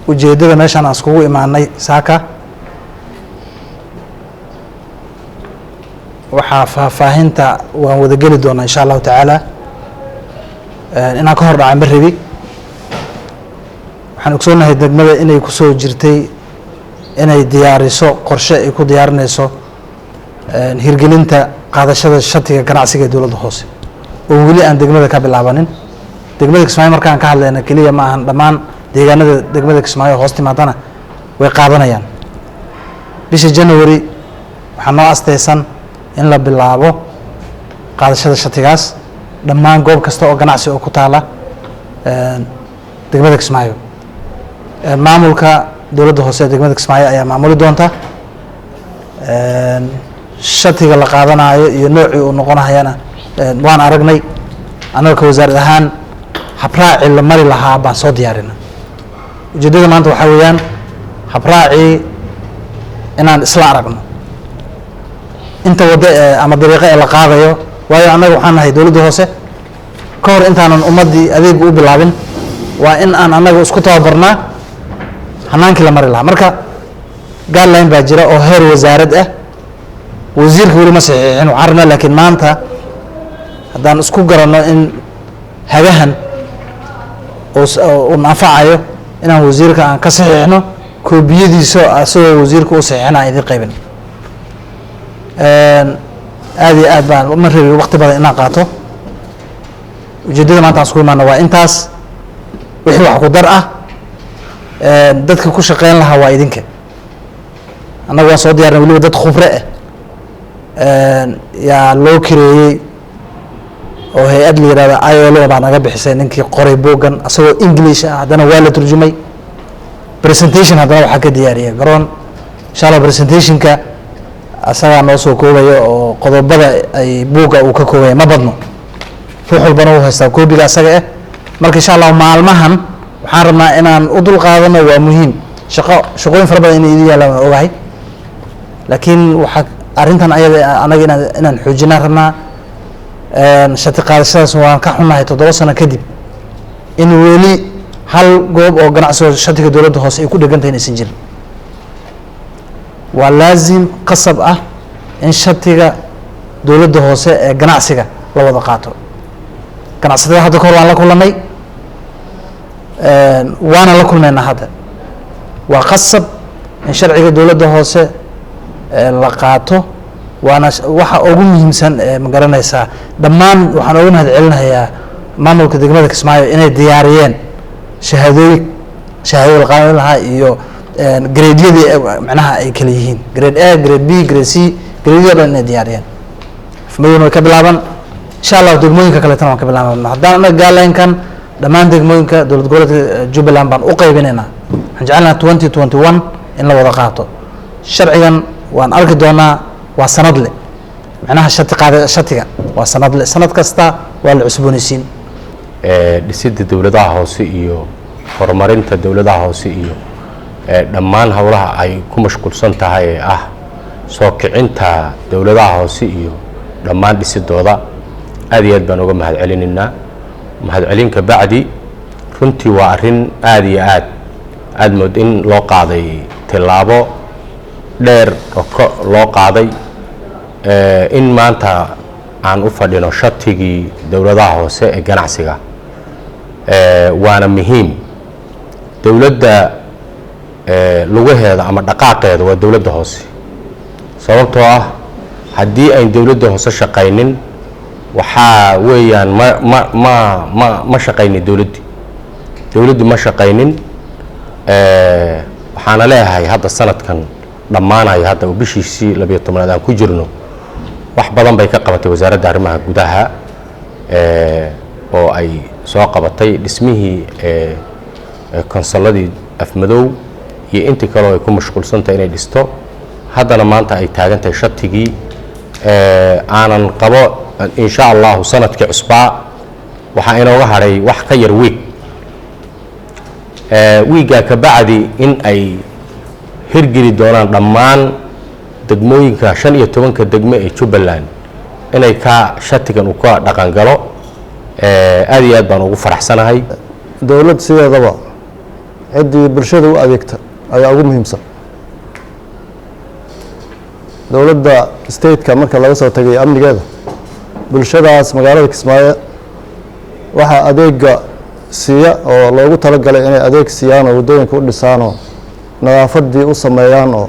ujeedada meeshaan aan iskugu imaanay saaka waxaa faahfaahinta waan wada geli doonaa insha allahu tacaala inaan ka hor dhacay Marrabi waxaan ogsoonahay degmada inay ku soo jirtay inay diyaariso qorshe ay ku diyaarinayso hirgelinta qaadashada shatiga ganacsiga ee dowladda hoose oo weli aan degmada ka bilaabanin degmada Kismaayo markaan ka hadlayna kaliya ma ahan dhammaan deegaanada degmada Kismaayo hoos timaadana way qaadanayaan bisha January waxaa noo astaysan in la bilaabo qaadashada shatigaas dhammaan goob kasta oo ganacsi oo ku taala degmada Kismaayo maamulka dowladda hoose ee degmada Kismaayo ayaa maamuli doonta shatiga la qaadanayo iyo noocii uu noqonayana waan aragnay anaga wasaaradda ahaan habraaci la mari lahaa baan soo diyaarinay ujeedada maanta waxaa weeyaan habraaci inaan isla aragno inta wada ama dariiqo ee la qaadayo waayo anaga waxaan nahay dowladda hoose ka hor intaanan ummadii adeeg u bilaabin waa in aan anaga isku tababarnaa hanaankii la mari lahaa marka guideline baa jira oo heer wasaarad ah wasiirka weli ma saxiixin waxaan rabnaa laakiin maanta haddaan isku garanno in hagahan oo anfacayo inaan wasiirka aan ka saxiixno koobiyadiisa asagoo wasiirka u saxiixina aan idin qaybin aad iyo aad baan ma rabi waqti badan inaan qaato ujeedada maanta aan isku imaano waa intaas wixii wax ku dar ah dadka ku shaqeyn lahaa waa idinka annaga waan soo diyaarnay weliba dad khubre ah yaa loo kireeyey oo hay-ad la yihahda ILO baa naga bixisay ninkii qoray boogan asagoo English ah haddana waa la turjumay presentation haddana waxaa ka diyaariyay garoon insha Allah presentationka asagaa noo soo koobayo oo qodobada ay buugga uu ka koobaya ma badno ruux walbana uu haystaa koobiga asaga ah marka insha Allah maalmahan waxaan rabnaa inaan u dul qaadano waa muhiim shaqooyin fara badan inay idin yaalaan waan ogahay laakiin waxaa arrintan ayada anaga inaan xoojinaan rabnaa shati qaadashadaas waan ka xunnahay 7 sano kadib in weli hal goob oo ganacsiga shatiga dowladda hoose ay ku dhegantahay inaysan jirin waa laazim qasab ah in shatiga dowladda hoose ee ganacsiga la wada qaato ganacsatada hadda kahor waan la kulanay waana la kulmayna hadda waa qasab in sharciga dowladda hoose la qaato waana waxa ugu muhiimsan ma garanaysaa dhammaan waxaan ugu mahad celinayaa maamulka degmada Kismaayo inay diyaariyeen shahaadooyin la qaadan lahaa iyo grade-yadii macnaha ay kala yihiin grade A grade B grade C grade-yada inay diyaariyeen afmayna way ka bilaaban insha Allah degmooyinka kale tan waan ka bilaabana haddaan anaga guideline-kan dhammaan degmooyinka dowlad goboleedka Jubbaland baan u qaybinaynaa waxaan jecelnahay 2021 in la wada qaato sharcigan waan arki doonaa waa sanadle macnaha shatiga waa sanadle sanad kasta waa la cusboonaysiin dhisidda dowladaha hoose iyo horumarinta dowladaha hoose iyo dhammaan howlaha ay ku mashquulsan tahay ee ah soo kicinta dowladaha hoose iyo dhammaan dhisidooda aad iyo aad baan uga mahad celinaynaa mahad celinka bacdi runtii waa arrin aad iyo aad mood in loo qaaday tilaabo dheer oo loo qaaday in maanta aan u fadhino shatigii dowladaha hoose ee ganacsiga waana muhiim dowladda lugaheeda ama dhaqaaqeeda waa dowladda hoose sababtoo ah haddii ay dowladda hoose shaqaynin waxaa weeyaan ma shaqaynin dowladdu ma shaqaynin waxaana leeyahay hadda sanadkan dhammaanayo hadda bishiisii 12 aan ku jirno wax badan bay ka qabatay wasaaradda arrimaha gudaha oo ay soo qabatay dhismihii konsoladii afmadow iyo intii kale oo ay ku mashquulsantahay inay dhisto haddana maanta ay taagan tahay shatigii aanan qabo insha Allah sanadkii cusbaa waxaa inooga haray wax ka yar wiiga ka bacdi in ay hirgeli doonaan dhammaan degmooyinka 15 degmo ee Jubbaland inay ka shatigan u ka dhaqan galo aad iyo aad baan ugu faraxsanahay dawlad sideedaba ciddii bulshada u adeegta ayaa ugu muhiimsan. dowladda stateka marka laga soo tagay amnigeeda, bulshadaas magaalada Kismaayo waxaa adeega siiya oo loogu talagalay inay adeeg siiyaan oo waddooyinka u dhisaan oo nadaafadii u sameeyaan oo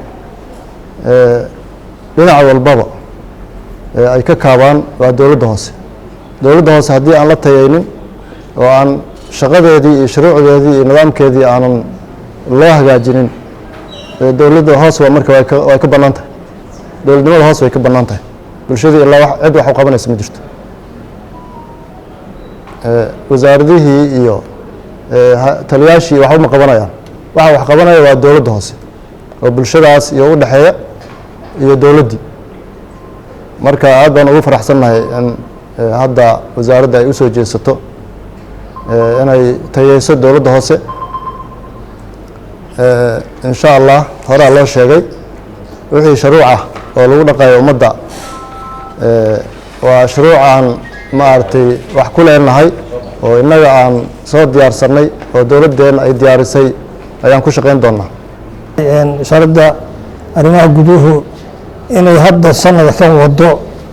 dhinac walbaba ay ka kaabaan waa dowladda hoose. dowladda hoose haddii aan la tayaynin oo aan shaqadeedii iyo shuruucdeedii iyo nidaamkeedii aanan loo hagaajinin, dowladda hoose waa marka way ka bannaan tahay. dowladnimada hoose way ka bannaan tahay. bulshadii ilaa cid wax u qabanaysa ma jirto. wasaaradihii iyo taliyaashii wax uma qabanayaan. waxa wax qabanaya waa dowladda hoose oo bulshadaas iyo u dhexeeya iyo dowladdii. marka aad baan ugu faraxsannahay in hadda wasaaradda ay u soo jeesato inay tayeyso dowladda hoose. in sha allah horaa loo sheegay wixii shuruuc ah oo lagu dhaqayo ummadda waa shuruuc aan maaragtay wax ku leenahay oo innaga aan soo diyaarsannay oo dowladdeenna ay diyaarisay ayaan ku shaqayn doonnaa. wasaaradda arrimaha guduhu inay hadda sanada kan wado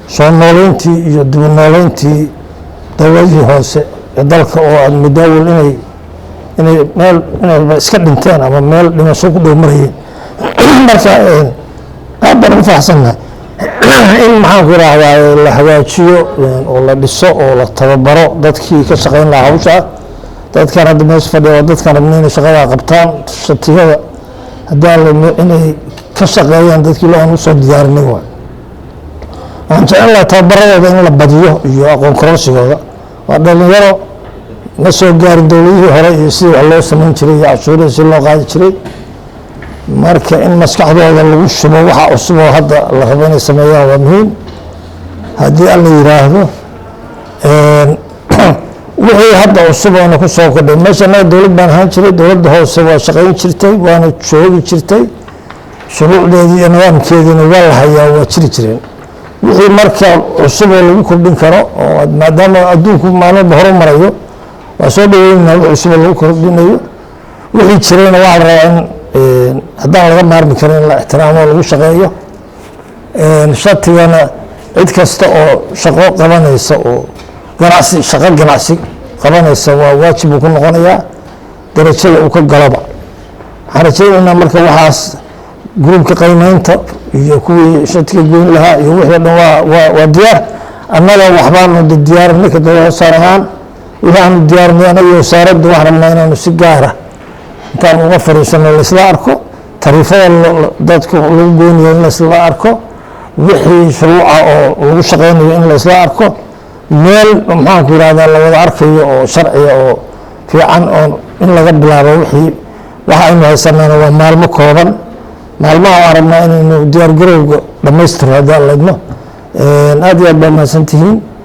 soo nooleyntii iyo dib u nooleyntii dowladihii hoose ee dalka oo aad mudaawil inay meel inayba iska dhinteen ama meel dhimasho ku dhow marayeen. marka aad baan ugu faraxsannahay in maxaan ku idhaahdaa la hagaajiyo oo la dhiso oo la tababaro dadkii ka shaqayn lahaa hawsha. dadkan hadda meesha fadhiya waa dadkan rabna inay shaqada qabtaan shatiyada haddaan inay ka shaqeeyaan dadkii loo aan u soo diyaarinay waay. waxaan jecel lahaa tababaradooda in la badiyo iyo aqoon kororsigooda. waa dhalinyaro ma soo gaarin dowladihii hore iyo sidii wax loo samayn jiray iyo cashuurihii si loo qaadi jiray. marka in maskaxdooda lagu shubo waxa cusub oo hadda la rabo inay sameeyaan waa muhiim. haddii alla yidhaahdo wixii hadda cusub oona ku soo kordhay meesha annaga dowlad baan ahaan jiray. dowladda hoose waa shaqayn jirtay waana joogi jirtay. shuruucdeedii iyo nidaamkeediina waa la hayaa waa jiri jireen. wixii marka cusub oo lagu kordhin karo oo maadaama adduunku maalmoba horu marayo waa soo dhaweynaa wix cusub oo lagu kordhinayo. wixii jirayna waxaa la rabaa in haddaan laga maarmi karin in la ixtiraamo oo lagu shaqeeyo. shatigana cid kasta oo shaqo qabanaysa oo ganacsi shaqo ganacsi qabanaysa waa waajib uu ku noqonayaa darajada uu ka galaba. waxaan rajaynaynaa marka waxaas gruubka qiimeynta iyo kuwii shatiga goyn lahaa iyo wixii dhan waa diyaar. annaga waxbaanu diyaarinay ka dowlad hoose ahaan wixii aanu diyaarinay anaga iyo wasaaraddu waxaan rabnaa inaanu si gaara intaan uga fariisano laisla arko. tariifada dadku lagu goynayo in laisla arko. wixii shuruuca oo lagu shaqaynayo in laisla arko. meel maxaanku yidhahdaa la wada arkayo oo sharciga oo fiican oo in laga bilaabo wixii waxa aynu haysanaana waa maalmo kooban. maalmaha waan rabnaa inaynu diyaargarowga dhammaystiro haddaan la idmo. aad iyo aad baa mahadsantihiin.